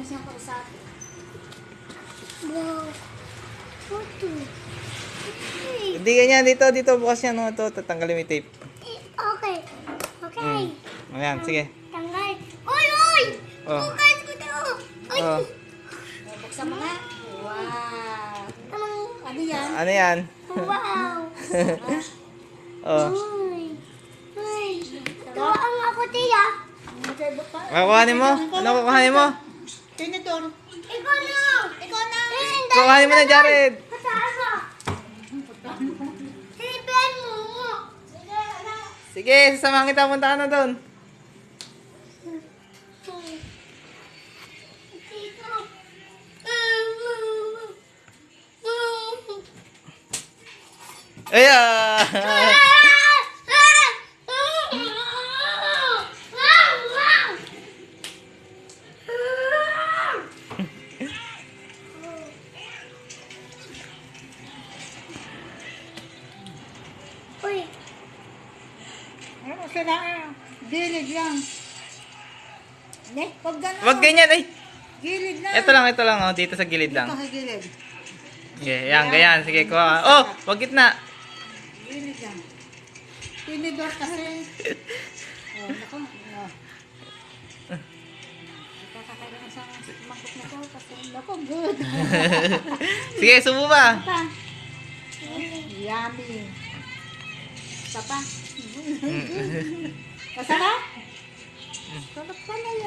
siyang kausap. Wow. Photo. Hindi ganyan. Dito. Bukas yan. No? Ito, tatanggalin mo yung tape. Okay. Okay. Ayan, sige. Tanggal. Oy! Oh. Bukas ko to. Ay! Oh. Buksan mo nga. Wow. Anong... Ano yan? Ano yan? Wow. Oh. Uy. Uy. Tuwaan ako, tiya. Kukuhanin mo? Ano kukuhanin mo? Tinidor. Ikaw na. Ikaw na. Kukuhanin mo na, Jared. Pataas mo. Sinipan mo. Sige, sasamahan kita. Punta ka na doon. Dito. Ayan! Uy. Ano sila? Gilid lang. Ne, pag gano'n. Wag ganyan, ay. Gilid lang. Ito lang, oh. Dito sa gilid Ito lang. sa gilid. Sige, yan, ganyan. Sige, kuha. Oh, wag gitna. Gilid lang. Tinidor kasi. Oh, naku. Oh. Nakakakaroon sa mangkok na to kasi naku, good. Sige, subo pa. Pa. Yummy. Isa pa. Masarap? Sarap pala yan.